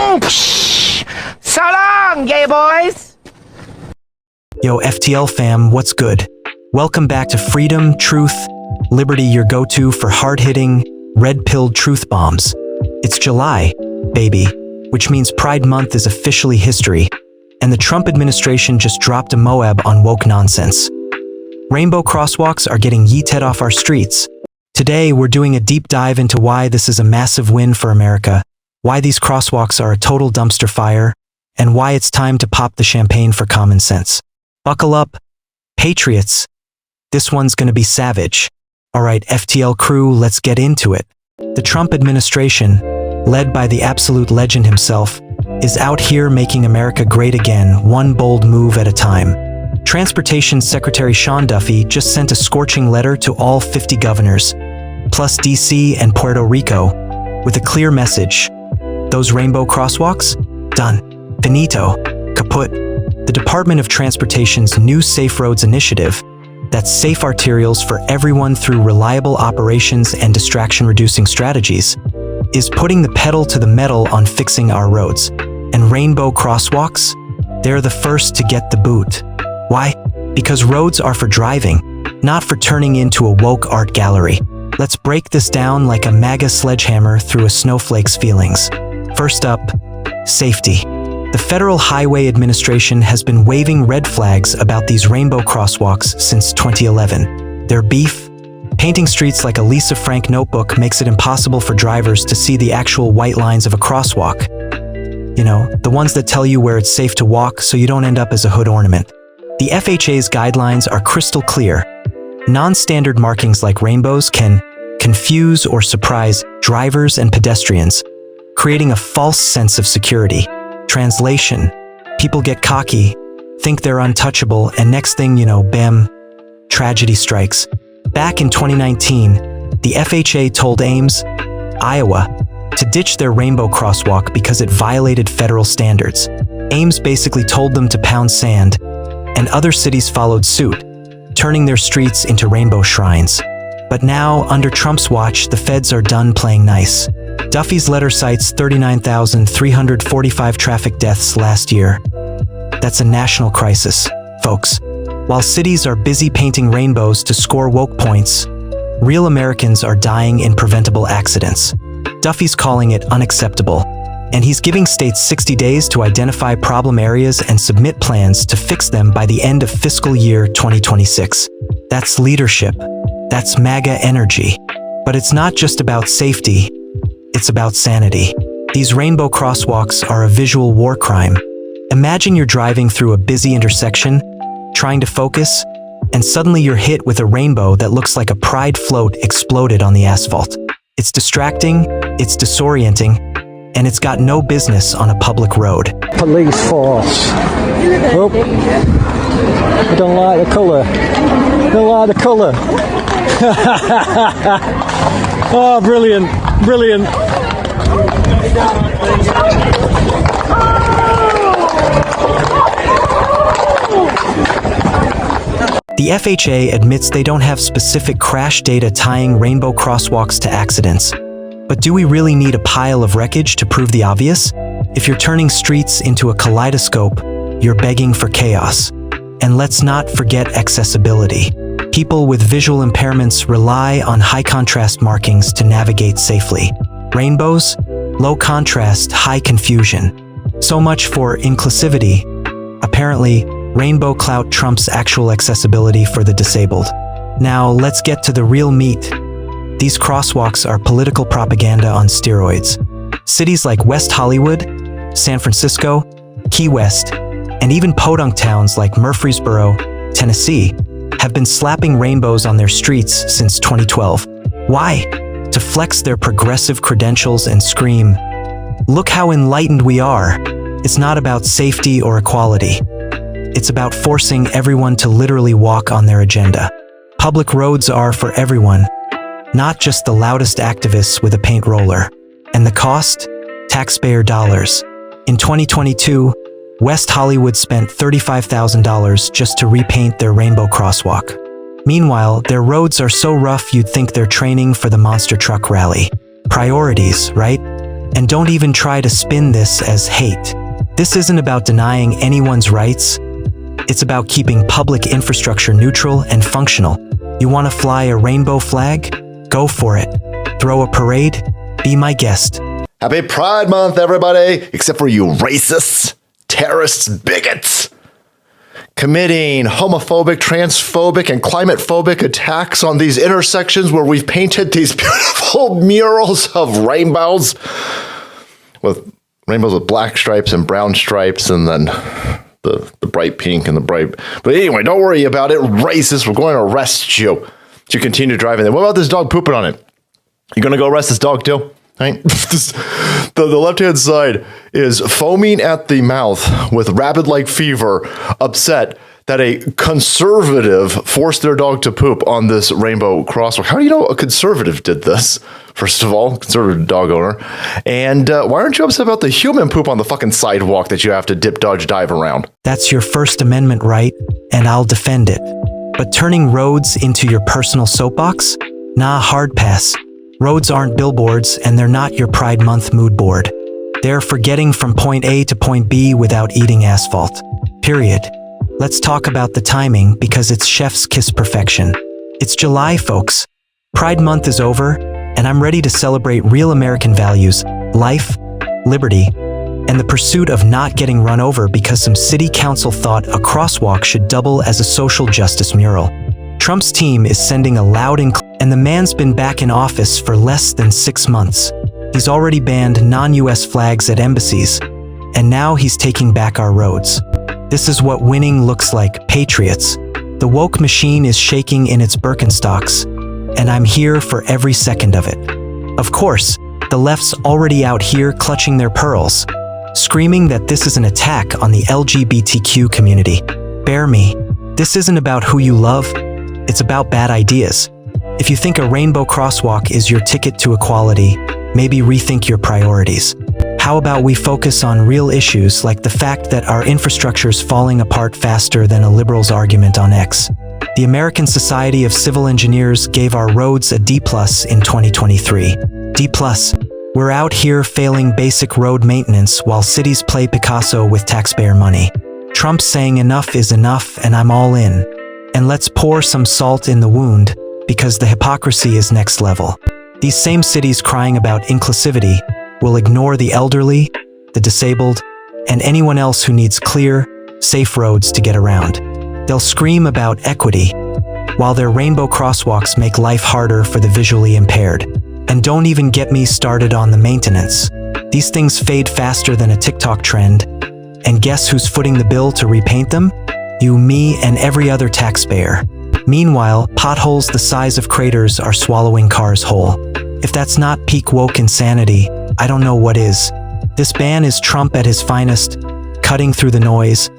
So long, gay boys! Yo, FTL fam, what's good? Welcome back to Freedom, Truth, Liberty, your go-to for hard-hitting, red-pilled truth bombs. It's July, baby, which means Pride Month is officially history, and the Trump administration just dropped a Moab on woke nonsense. Rainbow crosswalks are getting yeeted off our streets. Today, we're doing a deep dive into why this is a massive win for America, why these crosswalks are a total dumpster fire, and why it's time to pop the champagne for common sense. Buckle up, patriots. This one's gonna be savage. All right, FTL crew, let's get into it. The Trump administration, led by the absolute legend himself, is out here making America great again, one bold move at a time. Transportation Secretary Sean Duffy just sent a scorching letter to all 50 governors, plus DC and Puerto Rico, with a clear message. Those rainbow crosswalks? Done. Finito. Kaput. The Department of Transportation's new Safe Roads initiative, that's safe arterials for everyone through reliable operations and distraction-reducing strategies, is putting the pedal to the metal on fixing our roads. And rainbow crosswalks? They're the first to get the boot. Why? Because roads are for driving, not for turning into a woke art gallery. Let's break this down like a Maga sledgehammer through a snowflake's feelings. First up, safety. The Federal Highway Administration has been waving red flags about these rainbow crosswalks since 2011. Their beef? Painting streets like a Lisa Frank notebook makes it impossible for drivers to see the actual white lines of a crosswalk. You know, the ones that tell you where it's safe to walk so you don't end up as a hood ornament. The FHA's guidelines are crystal clear. Non-standard markings like rainbows can confuse or surprise drivers and pedestrians, creating a false sense of security. Translation: people get cocky, think they're untouchable, and next thing you know, bam, tragedy strikes. Back in 2019, the FHA told Ames, Iowa, to ditch their rainbow crosswalk because it violated federal standards. Ames basically told them to pound sand, and other cities followed suit, turning their streets into rainbow shrines. But now, under Trump's watch, the feds are done playing nice. Duffy's letter cites 39,345 traffic deaths last year. That's a national crisis, folks. While cities are busy painting rainbows to score woke points, real Americans are dying in preventable accidents. Duffy's calling it unacceptable, and he's giving states 60 days to identify problem areas and submit plans to fix them by the end of fiscal year 2026. That's leadership. That's MAGA energy. But it's not just about safety. It's about sanity. These rainbow crosswalks are a visual war crime. Imagine you're driving through a busy intersection, trying to focus, and suddenly you're hit with a rainbow that looks like a pride float exploded on the asphalt. It's distracting, it's disorienting, and it's got no business on a public road. Police force. Oh, I don't like the colour. I don't like the colour. Oh, brilliant, brilliant. The FHA admits they don't have specific crash data tying rainbow crosswalks to accidents. But do we really need a pile of wreckage to prove the obvious? If you're turning streets into a kaleidoscope, you're begging for chaos. And let's not forget accessibility. People with visual impairments rely on high-contrast markings to navigate safely. Rainbows? Low contrast, high confusion. So much for inclusivity. Apparently, rainbow clout trumps actual accessibility for the disabled. Now, let's get to the real meat. These crosswalks are political propaganda on steroids. Cities like West Hollywood, San Francisco, Key West, and even podunk towns like Murfreesboro, Tennessee, have been slapping rainbows on their streets since 2012. Why? To flex their progressive credentials and scream, "Look how enlightened we are." It's not about safety or equality. It's about forcing everyone to literally walk on their agenda. Public roads are for everyone, not just the loudest activists with a paint roller. And the cost? Taxpayer dollars. In 2022, West Hollywood spent $35,000 just to repaint their rainbow crosswalk. Meanwhile, their roads are so rough you'd think they're training for the monster truck rally. Priorities, right? And don't even try to spin this as hate. This isn't about denying anyone's rights. It's about keeping public infrastructure neutral and functional. You want to fly a rainbow flag? Go for it. Throw a parade? Be my guest. Happy Pride Month, everybody! Except for you racists, terrorists, bigots, committing homophobic, transphobic, and climate-phobic attacks on these intersections where we've painted these beautiful murals of rainbows with black stripes and brown stripes, and then the bright pink and the bright. But anyway, don't worry about it, racist. We're going to arrest you if you continue driving there. What about this dog pooping on it? You going to go arrest this dog too? Right? The left-hand side is foaming at the mouth with rabid-like fever, upset that a conservative forced their dog to poop on this rainbow crosswalk. How do you know a conservative did this? First of all, conservative dog owner. And why aren't you upset about the human poop on the fucking sidewalk that you have to dip, dodge, dive around? That's your First Amendment right, and I'll defend it. But turning roads into your personal soapbox? Nah, hard pass. Roads aren't billboards, and they're not your Pride Month mood board. They're for getting from point A to point B without eating asphalt. Period. Let's talk about the timing, because it's chef's kiss perfection. It's July, folks. Pride Month is over, and I'm ready to celebrate real American values, life, liberty, and the pursuit of not getting run over because some city council thought a crosswalk should double as a social justice mural. Trump's team is sending a loud and the man's been back in office for less than 6 months. He's already banned non-US flags at embassies, and now he's taking back our roads. This is what winning looks like, patriots. The woke machine is shaking in its Birkenstocks, and I'm here for every second of it. Of course, the left's already out here clutching their pearls, screaming that this is an attack on the LGBTQ community. Bear me. This isn't about who you love, it's about bad ideas. If you think a rainbow crosswalk is your ticket to equality, maybe rethink your priorities. How about we focus on real issues like the fact that our infrastructure's falling apart faster than a liberal's argument on X? The American Society of Civil Engineers gave our roads a D+ in 2023. D+. We're out here failing basic road maintenance while cities play Picasso with taxpayer money. Trump's saying enough is enough, and I'm all in. And let's pour some salt in the wound, because the hypocrisy is next level. These same cities crying about inclusivity will ignore the elderly, the disabled, and anyone else who needs clear, safe roads to get around. They'll scream about equity, while their rainbow crosswalks make life harder for the visually impaired. And don't even get me started on the maintenance. These things fade faster than a TikTok trend, and guess who's footing the bill to repaint them? You, me, and every other taxpayer. Meanwhile, potholes the size of craters are swallowing cars whole. If that's not peak woke insanity, I don't know what is. This ban is Trump at his finest, cutting through the noise,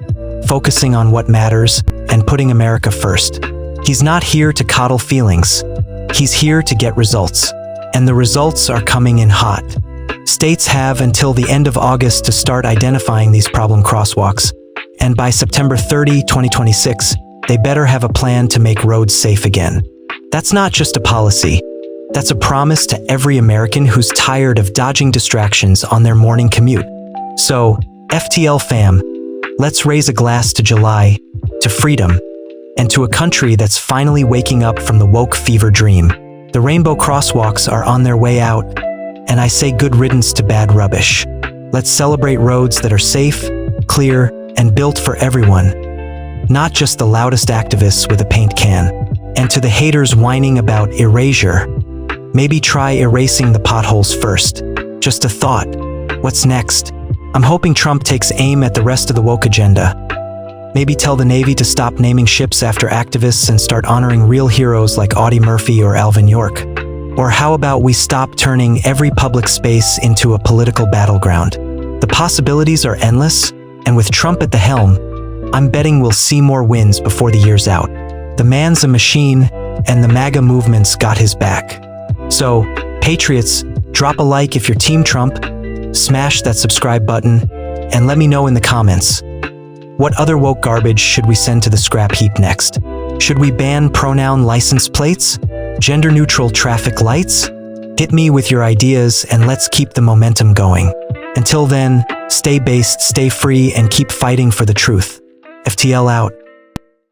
focusing on what matters, and putting America first. He's not here to coddle feelings. He's here to get results. And the results are coming in hot. States have until the end of August to start identifying these problem crosswalks. And by September 30, 2026, they better have a plan to make roads safe again. That's not just a policy. That's a promise to every American who's tired of dodging distractions on their morning commute. So, FTL fam, let's raise a glass to July, to freedom, and to a country that's finally waking up from the woke fever dream. The rainbow crosswalks are on their way out, and I say good riddance to bad rubbish. Let's celebrate roads that are safe, clear, and built for everyone, not just the loudest activists with a paint can. And to the haters whining about erasure, maybe try erasing the potholes first. Just a thought. What's next? I'm hoping Trump takes aim at the rest of the woke agenda. Maybe tell the Navy to stop naming ships after activists and start honoring real heroes like Audie Murphy or Alvin York. Or how about we stop turning every public space into a political battleground? The possibilities are endless, and with Trump at the helm, I'm betting we'll see more wins before the year's out. The man's a machine, and the Maga movement's got his back. So, patriots, drop a like if you're Team Trump, smash that subscribe button, and let me know in the comments. What other woke garbage should we send to the scrap heap next? Should we ban pronoun license plates? Gender-neutral traffic lights? Hit me with your ideas and let's keep the momentum going. Until then, stay based, stay free, and keep fighting for the truth. FTL out.